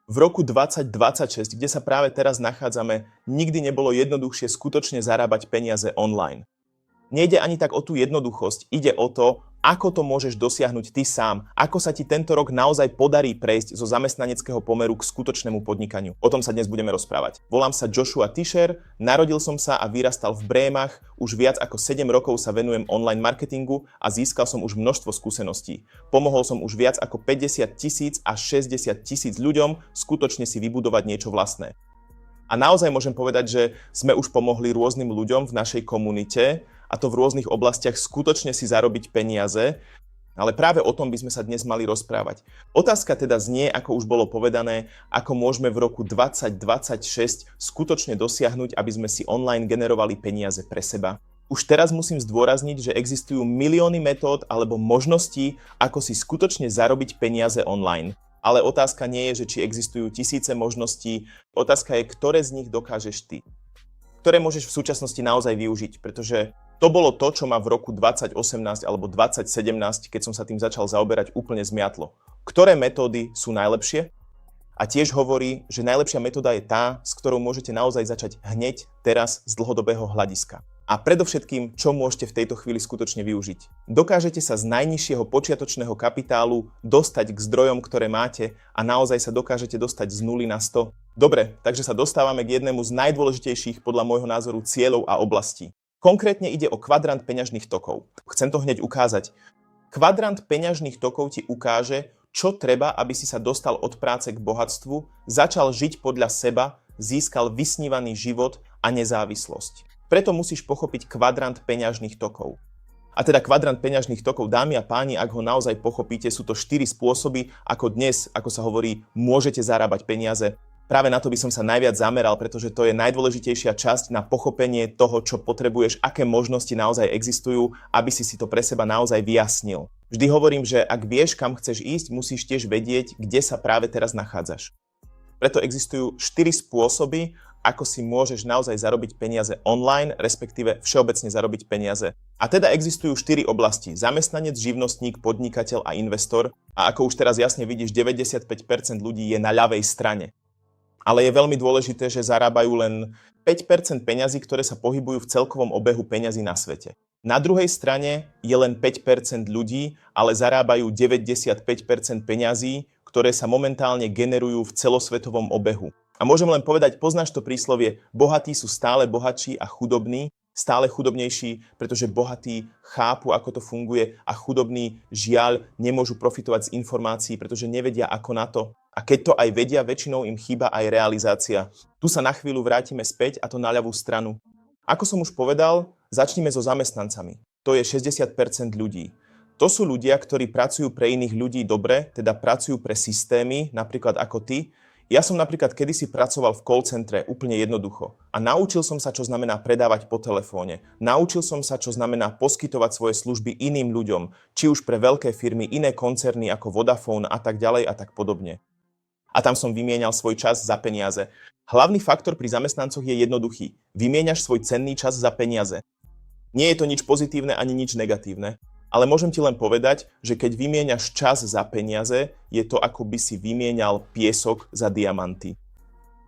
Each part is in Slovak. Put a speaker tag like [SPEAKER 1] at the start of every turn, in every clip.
[SPEAKER 1] V roku 2026, kde sa práve teraz nachádzame, nikdy nebolo jednoduchšie skutočne zarábať peniaze online. Nejde ani tak o tú jednoduchosť, ide o to, ako to môžeš dosiahnuť ty sám, ako sa ti tento rok naozaj podarí prejsť zo zamestnaneckého pomeru k skutočnému podnikaniu. O tom sa dnes budeme rozprávať. Volám sa Joshua Tischer, narodil som sa a vyrastal v Brémach, už viac ako 7 rokov sa venujem online marketingu a získal som už množstvo skúseností. Pomohol som už viac ako 50 000 až 60 000 ľuďom skutočne si vybudovať niečo vlastné. A naozaj môžem povedať, že sme už pomohli rôznym ľuďom v našej komunite, a to v rôznych oblastiach skutočne si zarobiť peniaze, ale práve o tom by sme sa dnes mali rozprávať. Otázka teda znie, ako už bolo povedané, ako môžeme v roku 2026 skutočne dosiahnuť, aby sme si online generovali peniaze pre seba. Už teraz musím zdôrazniť, že existujú milióny metód alebo možností, ako si skutočne zarobiť peniaze online. Ale otázka nie je, že či existujú tisíce možností, otázka je, ktoré z nich dokážeš ty. Ktoré môžeš v súčasnosti naozaj využiť, pretože to bolo to, čo ma v roku 2018 alebo 2017, keď som sa tým začal zaoberať, úplne zmiatlo. Ktoré metódy sú najlepšie? A tiež hovorí, že najlepšia metóda je tá, s ktorou môžete naozaj začať hneď, teraz, z dlhodobého hľadiska. A predovšetkým, čo môžete v tejto chvíli skutočne využiť. Dokážete sa z najnižšieho počiatočného kapitálu dostať k zdrojom, ktoré máte a naozaj sa dokážete dostať z 0 na 100. Dobre, takže sa dostávame k jednému z najdôležitejších podľa môjho názoru cieľov a oblastí. Konkrétne ide o kvadrant peňažných tokov. Chcem to hneď ukázať. Kvadrant peňažných tokov ti ukáže, čo treba, aby si sa dostal od práce k bohatstvu, začal žiť podľa seba, získal vysnívaný život a nezávislosť. Preto musíš pochopiť kvadrant peňažných tokov. A teda kvadrant peňažných tokov, dámy a páni, ak ho naozaj pochopíte, sú to 4 spôsoby, ako dnes, ako sa hovorí, môžete zarábať peniaze. Práve na to by som sa najviac zameral, pretože to je najdôležitejšia časť na pochopenie toho, čo potrebuješ, aké možnosti naozaj existujú, aby si to pre seba naozaj vyjasnil. Vždy hovorím, že ak vieš, kam chceš ísť, musíš tiež vedieť, kde sa práve teraz nachádzaš. Preto existujú 4 spôsoby, ako si môžeš naozaj zarobiť peniaze online, respektíve všeobecne zarobiť peniaze. A teda existujú 4 oblasti. Zamestnanec, živnostník, podnikateľ a investor. A ako už teraz jasne vidíš, 95% ľudí je na ľavej strane. Ale je veľmi dôležité, že zarábajú len 5% peňazí, ktoré sa pohybujú v celkovom obehu peňazí na svete. Na druhej strane je len 5% ľudí, ale zarábajú 95% peňazí, ktoré sa momentálne generujú v celosvetovom obehu. A môžem len povedať, poznáš to príslovie, bohatí sú stále bohatší a chudobní, stále chudobnejší, pretože bohatí chápu, ako to funguje a chudobní, žiaľ, nemôžu profitovať z informácií, pretože nevedia, ako na to. A keď to aj vedia, väčšinou im chýba aj realizácia. Tu sa na chvíľu vrátime späť, a to na ľavú stranu. Ako som už povedal, začnime so zamestnancami. To je 60% ľudí. To sú ľudia, ktorí pracujú pre iných ľudí dobre, teda pracujú pre systémy, napríklad ako ty. Ja som napríklad kedysi pracoval v call centre úplne jednoducho a naučil som sa, čo znamená predávať po telefóne. Naučil som sa, čo znamená poskytovať svoje služby iným ľuďom, či už pre veľké firmy, iné koncerny ako Vodafone a tak ďalej a tak podobne. A tam som vymienial svoj čas za peniaze. Hlavný faktor pri zamestnancoch je jednoduchý. Vymieňaš svoj cenný čas za peniaze. Nie je to nič pozitívne ani nič negatívne. Ale môžem ti len povedať, že keď vymieňaš čas za peniaze, je to ako by si vymienial piesok za diamanty.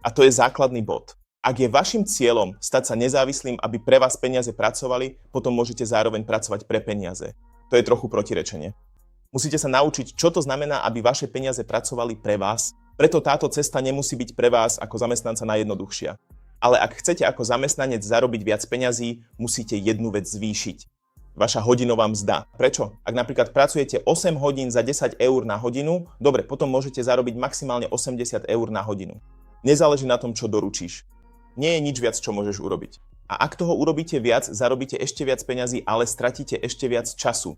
[SPEAKER 1] A to je základný bod. Ak je vašim cieľom stať sa nezávislým, aby pre vás peniaze pracovali, potom môžete zároveň pracovať pre peniaze. To je trochu protirečenie. Musíte sa naučiť, čo to znamená, aby vaše peniaze pracovali pre vás. Preto táto cesta nemusí byť pre vás ako zamestnanca najjednoduchšia. Ale ak chcete ako zamestnanec zarobiť viac peňazí, musíte jednu vec zvýšiť. Vaša hodinová mzda. Prečo? Ak napríklad pracujete 8 hodín za 10 eur na hodinu, dobre, potom môžete zarobiť maximálne 80 eur na hodinu. Nezáleží na tom, čo doručíš. Nie je nič viac, čo môžeš urobiť. A ak toho urobíte viac, zarobíte ešte viac peňazí, ale stratíte ešte viac času.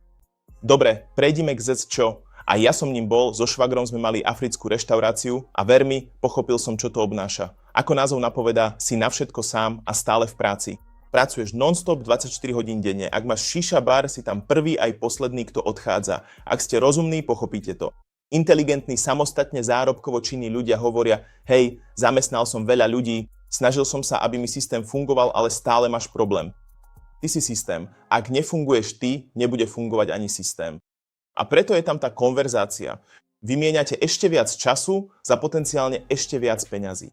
[SPEAKER 1] Dobre, prejdime k čo. A ja som ním bol, so švagrom sme mali africkú reštauráciu a ver mi, pochopil som, čo to obnáša. Ako názov napovedá, si na všetko sám a stále v práci. Pracuješ non-stop 24 hodín denne. Ak máš šiša bar, si tam prvý aj posledný, kto odchádza. Ak ste rozumní, pochopíte to. Inteligentní, samostatne zárobkovo činní ľudia hovoria, hej, zamestnal som veľa ľudí, snažil som sa, aby mi systém fungoval, ale stále máš problém. Ty si systém. Ak nefunguješ ty, nebude fungovať ani systém. A preto je tam tá konverzácia. Vymieňate ešte viac času za potenciálne ešte viac peňazí.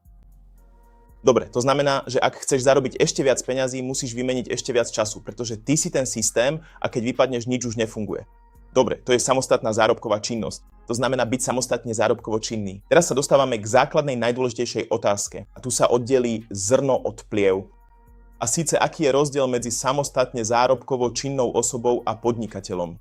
[SPEAKER 1] Dobre, to znamená, že ak chceš zarobiť ešte viac peňazí, musíš vymeniť ešte viac času, pretože ty si ten systém a keď vypadneš, nič už nefunguje. Dobre, to je samostatná zárobková činnosť. To znamená byť samostatne zárobkovo činný. Teraz sa dostávame k základnej najdôležitejšej otázke. A tu sa oddelí zrno od pliev. A síce, aký je rozdiel medzi samostatne zárobkovo činnou osobou a podnikateľom.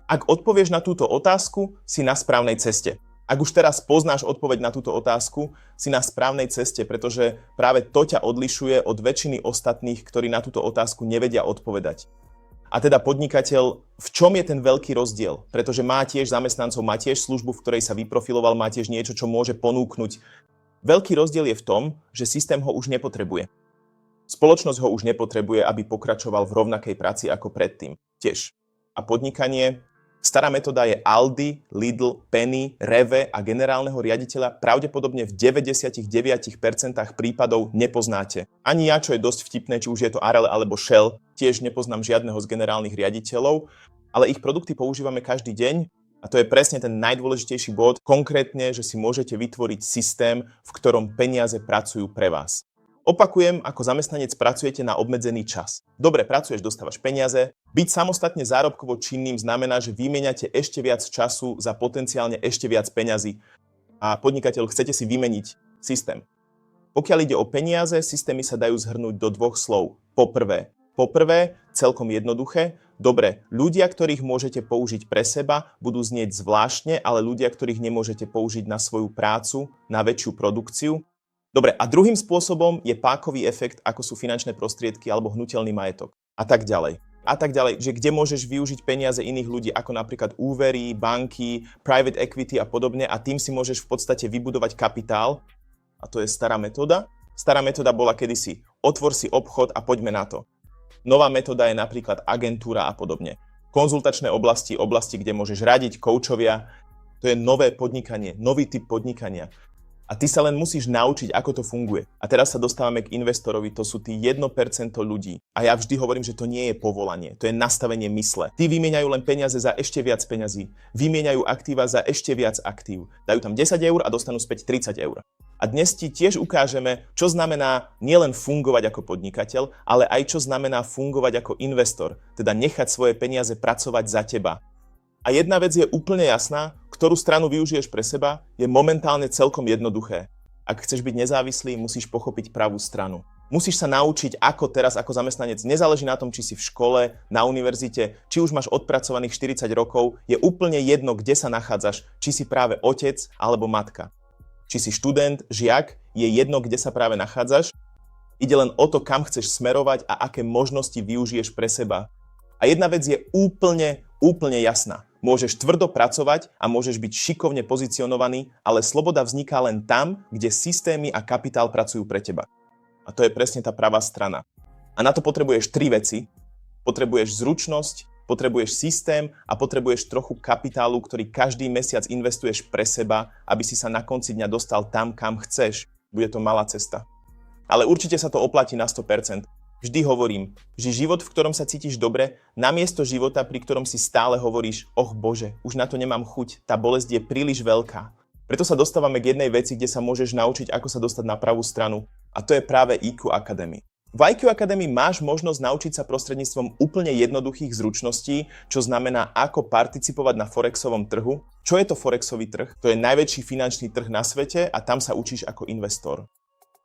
[SPEAKER 1] Ak odpovieš na túto otázku, si na správnej ceste. Ak už teraz poznáš odpoveď na túto otázku, si na správnej ceste, pretože práve to ťa odlišuje od väčšiny ostatných, ktorí na túto otázku nevedia odpovedať. A teda podnikateľ, v čom je ten veľký rozdiel? Pretože má tiež zamestnancov, má tiež službu, v ktorej sa vyprofiloval, má tiež niečo, čo môže ponúknuť. Veľký rozdiel je v tom, že systém ho už nepotrebuje. Spoločnosť ho už nepotrebuje, aby pokračoval v rovnakej práci ako predtým. Tiež. A podnikanie? Stará metóda je Aldi, Lidl, Penny, Reve a generálneho riaditeľa pravdepodobne v 99% prípadov nepoznáte. Ani ja, čo je dosť vtipné, či už je to Arel alebo Shell, tiež nepoznám žiadneho z generálnych riaditeľov, ale ich produkty používame každý deň a to je presne ten najdôležitejší bod, konkrétne, že si môžete vytvoriť systém, v ktorom peniaze pracujú pre vás. Opakujem, ako zamestnanec pracujete na obmedzený čas. Dobre pracuješ, dostávaš peniaze. Byť samostatne zárobkovo činným znamená, že vymieňate ešte viac času za potenciálne ešte viac peňazí. A podnikateľ, chcete si vymeniť systém. Pokiaľ ide o peniaze, systémy sa dajú zhrnúť do dvoch slov. Poprvé, celkom jednoduché. Dobre, ľudia, ktorých môžete použiť pre seba, budú znieť zvláštne, ale ľudia, ktorých nemôžete použiť na svoju prácu, na väčšiu produkciu. Dobre, a druhým spôsobom je pákový efekt, ako sú finančné prostriedky alebo hnuteľný majetok. A tak ďalej. Že kde môžeš využiť peniaze iných ľudí, ako napríklad úvery, banky, private equity a podobne, a tým si môžeš v podstate vybudovať kapitál. A to je stará metóda. Stará metóda bola kedysi otvor si obchod a poďme na to. Nová metóda je napríklad agentúra a podobne. Konzultačné oblasti, kde môžeš radiť, koučovia. To je nové podnikanie, nový typ podnikania. A ty sa len musíš naučiť, ako to funguje. A teraz sa dostávame k investorovi, to sú tí 1% ľudí. A ja vždy hovorím, že to nie je povolanie, to je nastavenie mysle. Tí vymieňajú len peniaze za ešte viac peňazí. Vymieňajú aktíva za ešte viac aktív. Dajú tam 10 eur a dostanú späť 30 eur. A dnes ti tiež ukážeme, čo znamená nielen fungovať ako podnikateľ, ale aj čo znamená fungovať ako investor, teda nechať svoje peniaze pracovať za teba. A jedna vec je úplne jasná, ktorú stranu využiješ pre seba, je momentálne celkom jednoduché. Ak chceš byť nezávislý, musíš pochopiť pravú stranu. Musíš sa naučiť, ako teraz ako zamestnanec, nezáleží na tom, či si v škole, na univerzite, či už máš odpracovaných 40 rokov, je úplne jedno, kde sa nachádzaš, či si práve otec alebo matka. Či si študent, žiak, je jedno, kde sa práve nachádzaš. Ide len o to, kam chceš smerovať a aké možnosti využiješ pre seba. A jedna vec je úplne jasná. Môžeš tvrdo pracovať a môžeš byť šikovne pozicionovaný, ale sloboda vzniká len tam, kde systémy a kapitál pracujú pre teba. A to je presne tá pravá strana. A na to potrebuješ 3 veci. Potrebuješ zručnosť, potrebuješ systém a potrebuješ trochu kapitálu, ktorý každý mesiac investuješ pre seba, aby si sa na konci dňa dostal tam, kam chceš. Bude to malá cesta. Ale určite sa to oplatí na 100%. Vždy hovorím, že život, v ktorom sa cítiš dobre, namiesto života, pri ktorom si stále hovoríš, Bože, už na to nemám chuť, tá bolesť je príliš veľká. Preto sa dostávame k jednej veci, kde sa môžeš naučiť, ako sa dostať na pravú stranu. A to je práve IQ Academy. V IQ Academy máš možnosť naučiť sa prostredníctvom úplne jednoduchých zručností, čo znamená, ako participovať na forexovom trhu. Čo je to forexový trh? To je najväčší finančný trh na svete a tam sa učíš ako investor.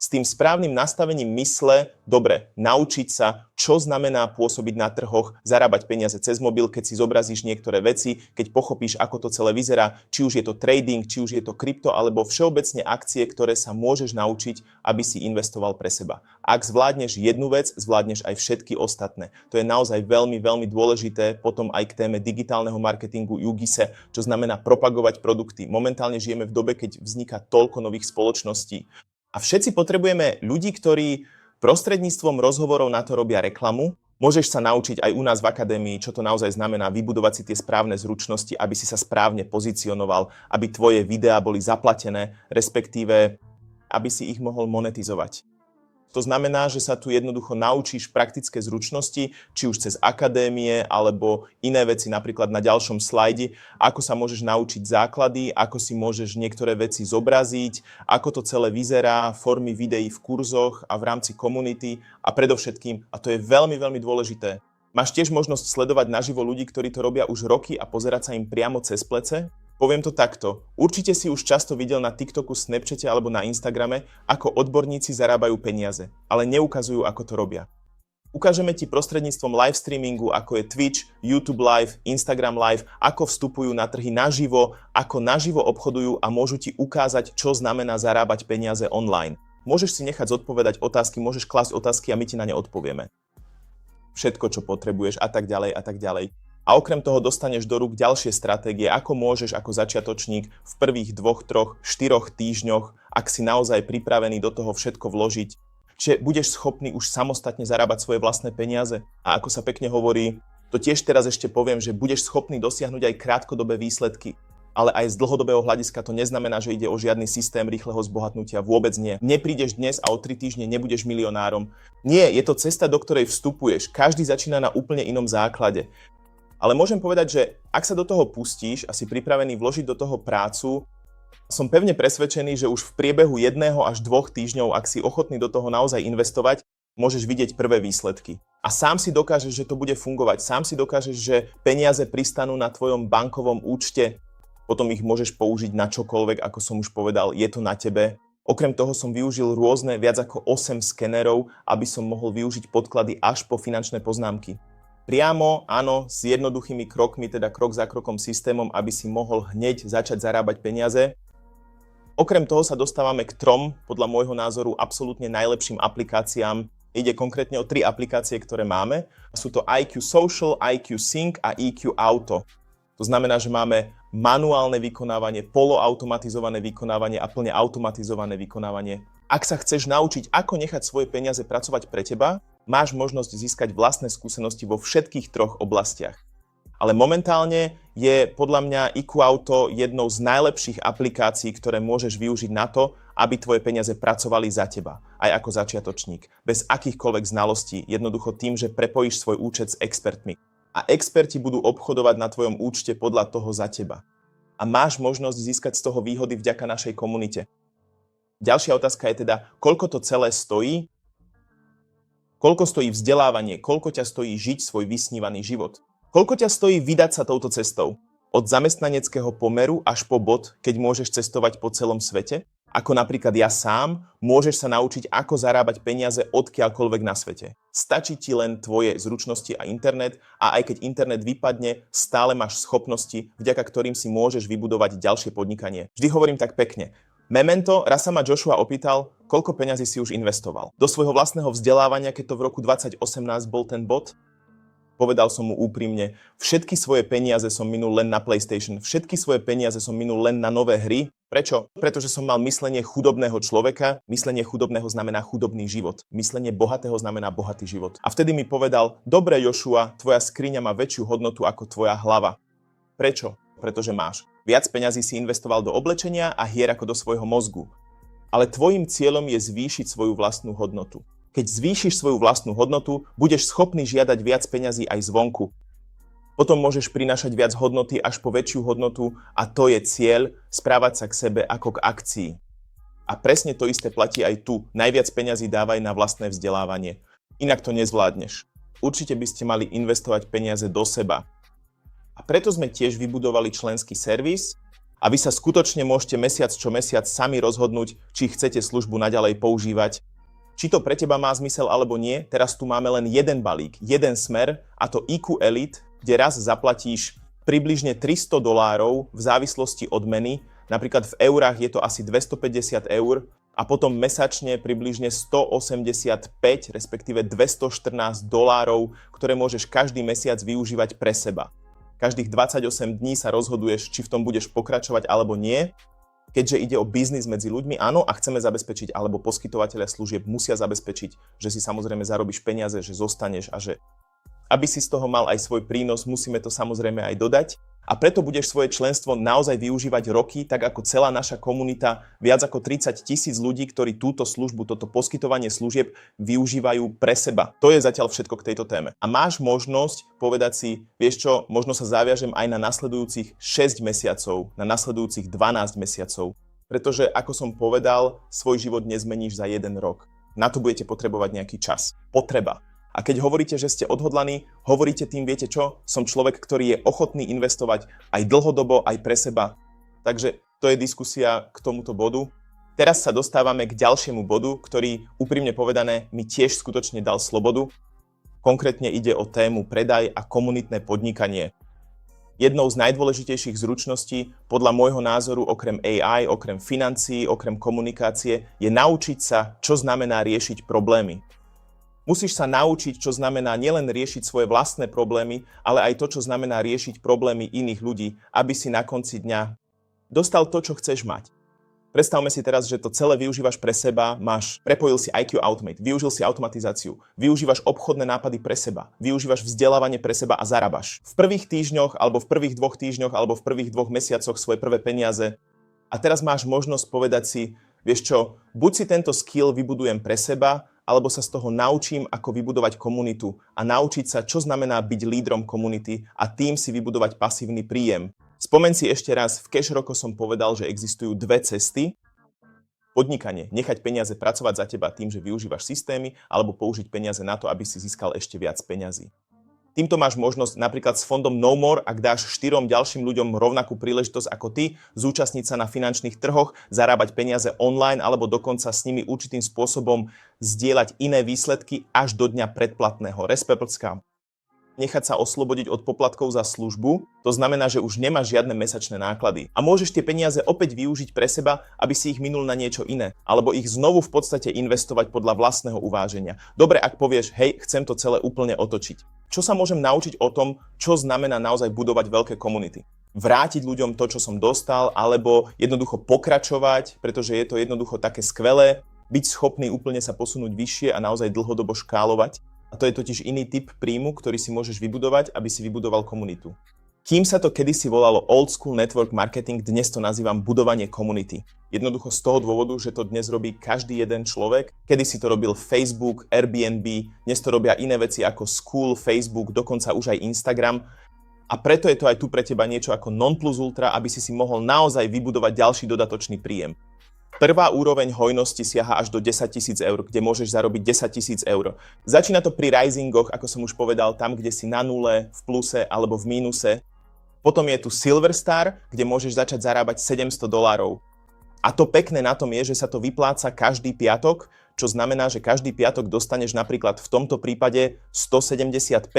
[SPEAKER 1] S tým správnym nastavením mysle, dobre, naučiť sa, čo znamená pôsobiť na trhoch, zarábať peniaze cez mobil, keď si zobrazíš niektoré veci, keď pochopíš, ako to celé vyzerá, či už je to trading, či už je to krypto, alebo všeobecne akcie, ktoré sa môžeš naučiť, aby si investoval pre seba. Ak zvládneš jednu vec, zvládneš aj všetky ostatné. To je naozaj veľmi dôležité potom aj k téme digitálneho marketingu UGISE, čo znamená propagovať produkty. Momentálne žijeme v dobe, keď vzniká toľko nových spoločností. A všetci potrebujeme ľudí, ktorí prostredníctvom rozhovorov na to robia reklamu. Môžeš sa naučiť aj u nás v akadémii, čo to naozaj znamená vybudovať si tie správne zručnosti, aby si sa správne pozicionoval, aby tvoje videá boli zaplatené, respektíve aby si ich mohol monetizovať. To znamená, že sa tu jednoducho naučíš praktické zručnosti, či už cez akadémie, alebo iné veci, napríklad na ďalšom slajde, ako sa môžeš naučiť základy, ako si môžeš niektoré veci zobraziť, ako to celé vyzerá, formy videí v kurzoch a v rámci komunity a predovšetkým, a to je veľmi, veľmi dôležité, máš tiež možnosť sledovať naživo ľudí, ktorí to robia už roky a pozerať sa im priamo cez plece. Poviem to takto. Určite si už často videl na TikToku, Snapchate alebo na Instagrame, ako odborníci zarábajú peniaze, ale neukazujú, ako to robia. Ukážeme ti prostredníctvom live streamingu, ako je Twitch, YouTube Live, Instagram Live, ako vstupujú na trhy naživo, ako naživo obchodujú a môžu ti ukázať, čo znamená zarábať peniaze online. Môžeš si nechať zodpovedať otázky, môžeš klásť otázky a my ti na ne odpovieme. Všetko, čo potrebuješ a tak ďalej a tak ďalej. A okrem toho dostaneš do rúk ďalšie stratégie, ako môžeš ako začiatočník v prvých 2, 3, 4 týždňoch, ak si naozaj pripravený do toho všetko vložiť, že budeš schopný už samostatne zarábať svoje vlastné peniaze. A ako sa pekne hovorí, to tiež teraz ešte poviem, že budeš schopný dosiahnuť aj krátkodobé výsledky. Ale aj z dlhodobého hľadiska to neznamená, že ide o žiadny systém rýchleho zbohatnutia. Vôbec nie. Neprídeš dnes a o 3 týždne nebudeš milionárom. Nie, je to cesta, do ktorej vstupuješ. Každý začína na úplne inom základe. Ale môžem povedať, že ak sa do toho pustíš a si pripravený vložiť do toho prácu, som pevne presvedčený, že už v priebehu 1 až 2 týždňov, ak si ochotný do toho naozaj investovať, môžeš vidieť prvé výsledky. A sám si dokážeš, že to bude fungovať. Sám si dokážeš, že peniaze pristanú na tvojom bankovom účte. Potom ich môžeš použiť na čokoľvek, ako som už povedal, je to na tebe. Okrem toho som využil rôzne viac ako 8 skenerov, aby som mohol využiť podklady až po finančné poznámky. Priamo, áno, s jednoduchými krokmi, teda krok za krokom systémom, aby si mohol hneď začať zarábať peniaze. Okrem toho sa dostávame k 3, podľa môjho názoru, absolútne najlepším aplikáciám. Ide konkrétne o 3 aplikácie, ktoré máme. Sú to IQ Social, IQ Sync a EQ Auto. To znamená, že máme manuálne vykonávanie, poloautomatizované vykonávanie a plne automatizované vykonávanie. Ak sa chceš naučiť, ako nechať svoje peniaze pracovať pre teba, máš možnosť získať vlastné skúsenosti vo všetkých 3 oblastiach. Ale momentálne je podľa mňa IQ Auto jednou z najlepších aplikácií, ktoré môžeš využiť na to, aby tvoje peniaze pracovali za teba, aj ako začiatočník, bez akýchkoľvek znalostí, jednoducho tým, že prepojíš svoj účet s expertmi. A experti budú obchodovať na tvojom účte podľa toho za teba. A máš možnosť získať z toho výhody vďaka našej komunite. Ďalšia otázka je teda, koľko to celé stojí? Koľko stojí vzdelávanie? Koľko ťa stojí žiť svoj vysnívaný život? Koľko ťa stojí vydať sa touto cestou? Od zamestnaneckého pomeru až po bod, keď môžeš cestovať po celom svete? Ako napríklad ja sám, môžeš sa naučiť, ako zarábať peniaze odkiaľkoľvek na svete. Stačí ti len tvoje zručnosti a internet a aj keď internet vypadne, stále máš schopnosti, vďaka ktorým si môžeš vybudovať ďalšie podnikanie. Vždy hovorím tak pekne. Memento, raz sa ma Joshua opýtal, koľko peňazí si už investoval. Do svojho vlastného vzdelávania, keď to v roku 2018 bol ten bod, povedal som mu úprimne, všetky svoje peniaze som minul len na PlayStation, všetky svoje peniaze som minul len na nové hry. Prečo? Pretože som mal myslenie chudobného človeka, myslenie chudobného znamená chudobný život, myslenie bohatého znamená bohatý život. A vtedy mi povedal, dobre Joshua, tvoja skriňa má väčšiu hodnotu ako tvoja hlava. Prečo? Pretože máš. Viac peňazí si investoval do oblečenia a hier ako do svojho mozgu. Ale tvojim cieľom je zvýšiť svoju vlastnú hodnotu. Keď zvýšiš svoju vlastnú hodnotu, budeš schopný žiadať viac peňazí aj zvonku. Potom môžeš prinášať viac hodnoty až po väčšiu hodnotu a to je cieľ, správať sa k sebe ako k akcii. A presne to isté platí aj tu. Najviac peňazí dávaj na vlastné vzdelávanie. Inak to nezvládneš. Určite by ste mali investovať peniaze do seba. A preto sme tiež vybudovali členský servis a vy sa skutočne môžete mesiac čo mesiac sami rozhodnúť, či chcete službu naďalej používať. Či to pre teba má zmysel alebo nie, teraz tu máme len jeden balík, jeden smer a to IQ Elite, kde raz zaplatíš približne $300 v závislosti od meny, napríklad v eurách je to asi 250 eur a potom mesačne približne 185, respektíve $214, ktoré môžeš každý mesiac využívať pre seba. Každých 28 dní sa rozhoduješ, či v tom budeš pokračovať alebo nie. Keďže ide o biznis medzi ľuďmi, áno, a chceme zabezpečiť, alebo poskytovateľia služieb musia zabezpečiť, že si samozrejme zarobíš peniaze, že zostaneš a že aby si z toho mal aj svoj prínos, musíme to samozrejme aj dodať. A preto budeš svoje členstvo naozaj využívať roky, tak ako celá naša komunita, viac ako 30 000 ľudí, ktorí túto službu, toto poskytovanie služieb využívajú pre seba. To je zatiaľ všetko k tejto téme. A máš možnosť povedať si, vieš čo, možno sa zaviažem aj na nasledujúcich 6 mesiacov, na nasledujúcich 12 mesiacov. Pretože, ako som povedal, svoj život nezmeníš za 1 rok. Na to budete potrebovať nejaký čas. Potreba. A keď hovoríte, že ste odhodlaní, hovoríte tým, viete čo? Som človek, ktorý je ochotný investovať aj dlhodobo, aj pre seba. Takže to je diskusia k tomuto bodu. Teraz sa dostávame k ďalšiemu bodu, ktorý, úprimne povedané, mi tiež skutočne dal slobodu. Konkrétne ide o tému predaj a komunitné podnikanie. Jednou z najdôležitejších zručností, podľa môjho názoru, okrem AI, okrem financií, okrem komunikácie, je naučiť sa, čo znamená riešiť problémy. Musíš sa naučiť, čo znamená nielen riešiť svoje vlastné problémy, ale aj to, čo znamená riešiť problémy iných ľudí, aby si na konci dňa dostal to, čo chceš mať. Predstavme si teraz, že to celé využívaš pre seba, prepojil si IQ Automate, využil si automatizáciu, využívaš obchodné nápady pre seba, využívaš vzdelávanie pre seba a zarábaš. V prvých týždňoch, alebo v prvých 2 týždňoch, alebo v prvých 2 mesiacoch svoje prvé peniaze. A teraz máš možnosť povedať si, vieš čo, buď si tento skill vybudujem pre seba, alebo sa z toho naučím, ako vybudovať komunitu a naučiť sa, čo znamená byť lídrom komunity a tým si vybudovať pasívny príjem. Spomeň si ešte raz, v Cash Rocko som povedal, že existujú 2 cesty. Podnikanie, nechať peniaze pracovať za teba tým, že využívaš systémy, alebo použiť peniaze na to, aby si získal ešte viac peňazí. Týmto máš možnosť napríklad s fondom No More, ak dáš 4 ďalším ľuďom rovnakú príležitosť ako ty, zúčastniť sa na finančných trhoch, zarábať peniaze online alebo dokonca s nimi určitým spôsobom zdieľať iné výsledky až do dňa predplatného. Respektka. Nechať sa oslobodiť od poplatkov za službu, to znamená, že už nemáš žiadne mesačné náklady. A môžeš tie peniaze opäť využiť pre seba, aby si ich minul na niečo iné, alebo ich znovu v podstate investovať podľa vlastného uváženia. Dobre, ak povieš, hej, chcem to celé úplne otočiť. Čo sa môžem naučiť o tom, čo znamená naozaj budovať veľké komunity? Vrátiť ľuďom to, čo som dostal, alebo jednoducho pokračovať, pretože je to jednoducho také skvelé, byť schopný úplne sa posunúť vyššie a naozaj dlhodobo škálovať. A to je totiž iný typ príjmu, ktorý si môžeš vybudovať, aby si vybudoval komunitu. Kým sa to kedysi volalo Old School Network Marketing, dnes to nazývam budovanie komunity. Jednoducho z toho dôvodu, že to dnes robí každý jeden človek. Kedysi to robil Facebook, Airbnb, dnes to robia iné veci ako School, Facebook, dokonca už aj Instagram. A preto je to aj tu pre teba niečo ako non plus ultra, aby si mohol naozaj vybudovať ďalší dodatočný príjem. Prvá úroveň hojnosti siaha až do 10 000 eur, kde môžeš zarobiť 10 000 eur. Začína to pri risingoch, ako som už povedal, tam, kde si na nule, v pluse alebo v mínuse. Potom je tu Silver Star, kde môžeš začať zarábať $700. A to pekné na tom je, že sa to vypláca každý piatok, čo znamená, že každý piatok dostaneš napríklad v tomto prípade $175,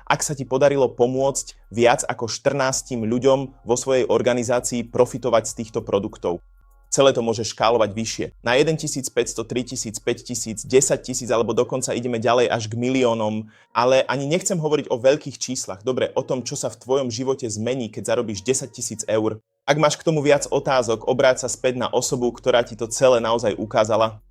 [SPEAKER 1] ak sa ti podarilo pomôcť viac ako 14 ľuďom vo svojej organizácii profitovať z týchto produktov. Celé to môže škálovať vyššie. Na 1500, 3000, 5000, 10 000 alebo dokonca ideme ďalej až k miliónom. Ale ani nechcem hovoriť o veľkých číslach. Dobre, o tom, čo sa v tvojom živote zmení, keď zarobíš 10 000 eur. Ak máš k tomu viac otázok, obráť sa späť na osobu, ktorá ti to celé naozaj ukázala.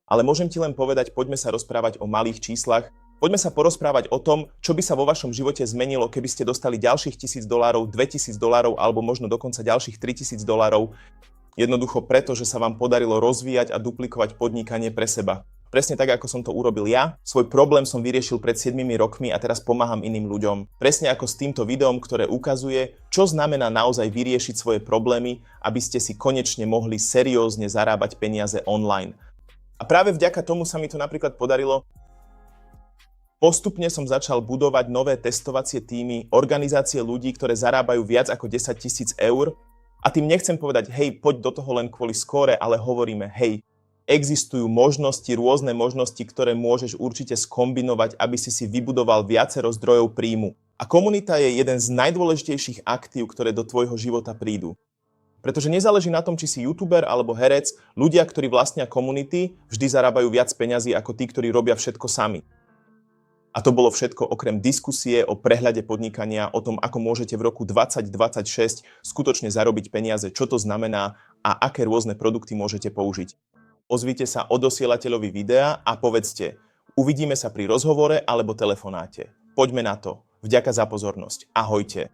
[SPEAKER 1] Ale môžem ti len povedať, poďme sa rozprávať o malých číslach. Poďme sa porozprávať o tom, čo by sa vo vašom živote zmenilo, keby ste dostali ďalších $1000, $2000 alebo možno dokonca ďalších $3000. Jednoducho preto, že sa vám podarilo rozvíjať a duplikovať podnikanie pre seba. Presne tak, ako som to urobil ja. Svoj problém som vyriešil pred 7 rokmi a teraz pomáham iným ľuďom. Presne ako s týmto videom, ktoré ukazuje, čo znamená naozaj vyriešiť svoje problémy, aby ste si konečne mohli seriózne zarábať peniaze online. A práve vďaka tomu sa mi to napríklad podarilo. Postupne som začal budovať nové testovacie tímy, organizácie ľudí, ktoré zarábajú viac ako 10 000 eur. A tým nechcem povedať, hej, poď do toho len kvôli skóre, ale hovoríme, hej, existujú možnosti, rôzne možnosti, ktoré môžeš určite skombinovať, aby si vybudoval viacero zdrojov príjmu. A komunita je jeden z najdôležitejších aktív, ktoré do tvojho života prídu. Pretože nezáleží na tom, či si youtuber alebo herec, ľudia, ktorí vlastnia komunity, vždy zarábajú viac peňazí ako tí, ktorí robia všetko sami. A to bolo všetko okrem diskusie o prehľade podnikania, o tom, ako môžete v roku 2026 skutočne zarobiť peniaze, čo to znamená a aké rôzne produkty môžete použiť. Ozvite sa odosielateľovi videa a povedzte, uvidíme sa pri rozhovore alebo telefonáte. Poďme na to. Vďaka za pozornosť. Ahojte.